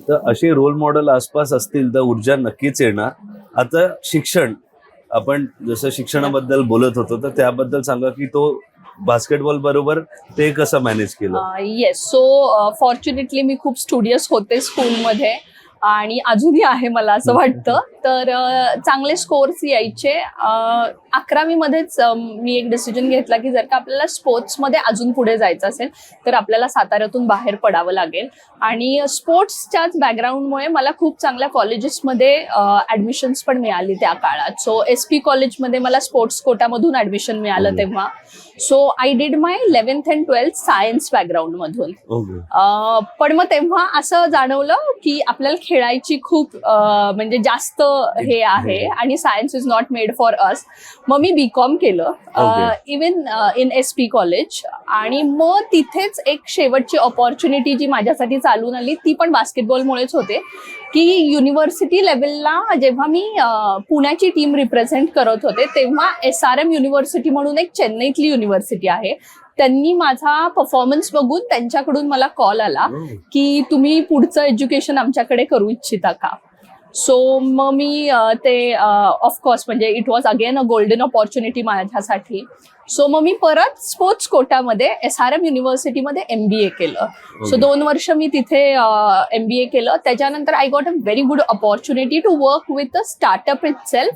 तर असे role model आसपास असतील तर ऊर्जा नक्कीच येणार. आता शिक्षण, आपण जसं शिक्षणाबद्दल बोलत होतो तर त्याबद्दल सांगा की तो बास्केटबॉल बरोबर ते कसं मॅनेज केलं? येस. सो फॉर्च्युनेटली मी खूप स्टुडियस होते स्कूलमध्ये आणि अजूनही आहे मला असं वाटतं. तर चांगले स्कोर्स यायचे. 11वी मध्येच मी एक डिसिजन घेतला की जर का आपल्याला स्पोर्ट्समध्ये अजून पुढे जायचं असेल तर आपल्याला साताऱ्यातून बाहेर पडावं लागेल. आणि स्पोर्ट्सच्याच बॅकग्राऊंडमुळे मला खूप चांगल्या कॉलेजेसमध्ये ऍडमिशन्स पण मिळाली त्या काळात. सो SP कॉलेजमध्ये मला स्पोर्ट्स कोटामधून ऍडमिशन मिळालं तेव्हा. So I did my 11th and 12th science background मधून. पण मग तेव्हा असं जाणवलं की आपल्याला खेळायची खूप म्हणजे जास्त हे आहे आणि science is not made for us. मग मी BCom केलं इवन इन SP कॉलेज. आणि मग तिथेच एक शेवटची ऑपॉर्च्युनिटी जी माझ्यासाठी चालून आली ती पण बास्केटबॉलमुळेच होते की युनिव्हर्सिटी लेवलला जेव्हा मी पुण्याची टीम रिप्रेझेंट करत होते तेव्हा SRM युनिव्हर्सिटी म्हणून एक चेन्नईतली युनिव्हर्सिटी आहे, त्यांनी माझा परफॉर्मन्स बघून त्यांच्याकडून मला कॉल आला की तुम्ही पुढचं एज्युकेशन आमच्याकडे करू इच्छिता का. सो मग मी ते ऑफकोर्स म्हणजे it was again a golden opportunity माझ्यासाठी. सो मग मी परत स्पोर्ट्स कोटामध्ये SRM युनिव्हर्सिटीमध्ये MBA केलं. सो 2 वर्ष मी तिथे MBA केलं. त्याच्यानंतर I got a very good opportunity to work with a startup itself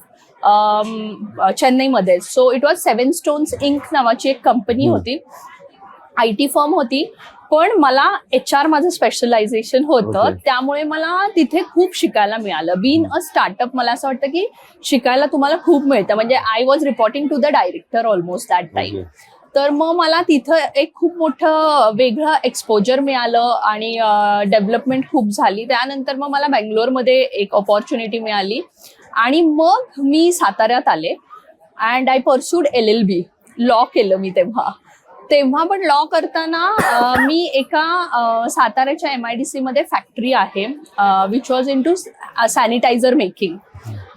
चेन्नईमध्ये. So it was 7 Stones Inc. नावाची एक कंपनी होती, IT फर्म होती. पण मला HR माझं स्पेशलायझेशन होतं, त्यामुळे मला तिथे खूप शिकायला मिळालं. बीइंग अ स्टार्टअप मला असं वाटतं की शिकायला तुम्हाला खूप मिळतं. म्हणजे I was reporting to the director almost that time. तर मग मला तिथं एक खूप मोठं वेगळं एक्सपोजर मिळालं आणि डेव्हलपमेंट खूप झाली. त्यानंतर मग मला बँगलोरमध्ये एक ऑपॉर्च्युनिटी मिळाली आणि मग मी साताऱ्यात आले and I pursued LLB. Law केलं मी तेव्हा पण लॉ करताना मी एका साताऱ्याच्या MIDC मध्ये फॅक्टरी आहे which was in to sanitiser making.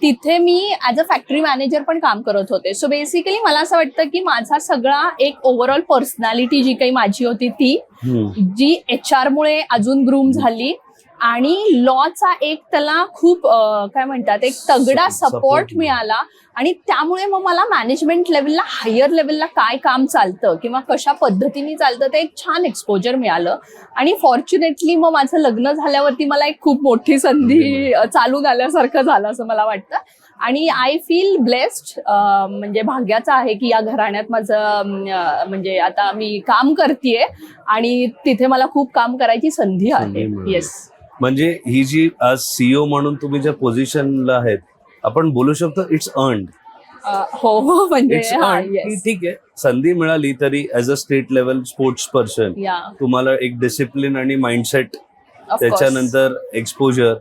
तिथे मी ऍज अ फॅक्टरी मॅनेजर पण काम करत होते. सो बेसिकली मला असं वाटतं की माझा सगळा एक ओव्हरऑल पर्सनॅलिटी जी काही माझी होती ती जी HR मुळे अजून ग्रूम झाली आणि लॉचा एक त्याला खूप काय म्हणतात एक तगडा सपोर्ट मिळाला. आणि त्यामुळे मग मला मॅनेजमेंट लेवलला हायर लेवलला काय काम चालतं किंवा कशा पद्धतीने चालतं ते एक छान एक्सपोजर मिळालं. आणि फॉर्च्युनेटली मग माझं लग्न झाल्यावरती मला एक खूप मोठी संधी चालून आल्यासारखं झालं असं मला वाटतं. आणि आय फील ब्लेस्ड, म्हणजे भाग्याचं आहे की या घराण्यात माझं म्हणजे आता मी काम करतेय आणि तिथे मला खूप काम करायची संधी आहे. येस. म्हणजे ही जी आज CEO म्हणून तुम्ही ज्या पोझिशनला आहेत आपण बोलू शकतो इट्स अर्न्ड. हो म्हणजे ठीक आहे, संधी मिळाली तरी as a state level sports person तुम्हाला एक डिसिप्लिन आणि माइंडसेट, त्याच्यानंतर एक्सपोजर,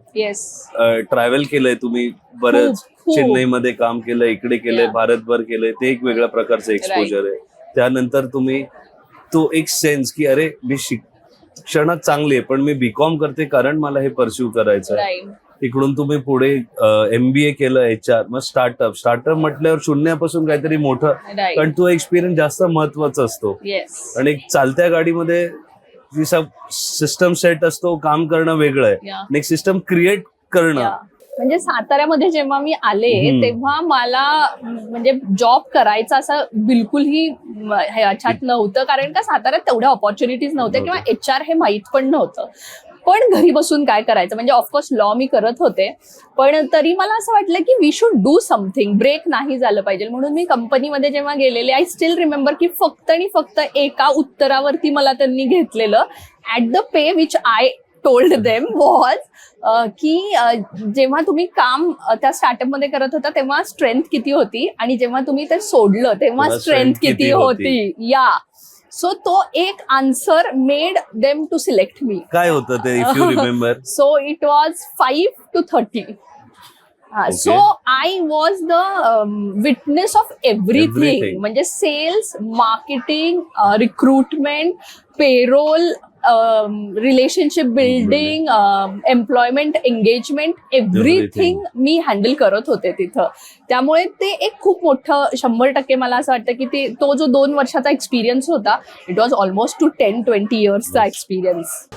ट्रॅव्हल केलंय तुम्ही बरंच, चेन्नईमध्ये काम केलंय, इकडे केलंय, भारतभर केलंय, ते एक वेगळ्या प्रकारचं एक्सपोजर आहे. त्यानंतर तुम्ही तो एक सेन्स की अरे मी शिक्षणात चांगली आहे पण मी BCom करते कारण मला हे परस्यू करायचं आहे. इकडून तुम्ही पुढे MBA केलं HR, मग स्टार्टअप म्हटल्यावर शून्यापासून काहीतरी मोठं, कारण तो एक्सपिरियन्स जास्त महत्वाचा असतो. आणि एक चालत्या गाडीमध्ये जी सिस्टम सेट असतो, काम करणं वेगळं आहे आणि एक सिस्टम क्रिएट करणं. म्हणजे साताऱ्यामध्ये जेव्हा मी आले तेव्हा मला म्हणजे जॉब करायचा असं बिलकुलही ह्याच्यात नव्हतं, कारण का साताऱ्यात तेवढ्या ऑपॉर्च्युनिटीज नव्हत्या किंवा HR हे माहीत पण नव्हतं. पण घरी बसून काय करायचं, म्हणजे ऑफकोर्स लॉ मी करत होते पण तरी मला असं वाटलं की we should do something, break नाही झालं पाहिजे. म्हणून मी कंपनीमध्ये जेव्हा गेलेले आय स्टील रिमेंबर की फक्त आणि फक्त एका उत्तरावरती मला त्यांनी घेतलेलं at the pay which I told them was की जेव्हा तुम्ही काम त्या स्टार्टअप मध्ये करत होता तेव्हा स्ट्रेंथ किती होती आणि जेव्हा तुम्ही ते सोडलं तेव्हा स्ट्रेंथ किती होती. या सो तो एक answer made them to select me. काय होतं ते if you remember? So it was 5 to 30. So I was the witness of everything. म्हणजे sales, marketing, recruitment, payroll, relationship building, employment, engagement, everything मी हँडल करत होते तिथं. त्यामुळे ते एक खूप मोठं 100% मला असं वाटतं की तो जो 2 वर्षाचा एक्सपिरियन्स होता इट वॉज ऑलमोस्ट टू 10-20 yearsचा एक्सपिरियन्स.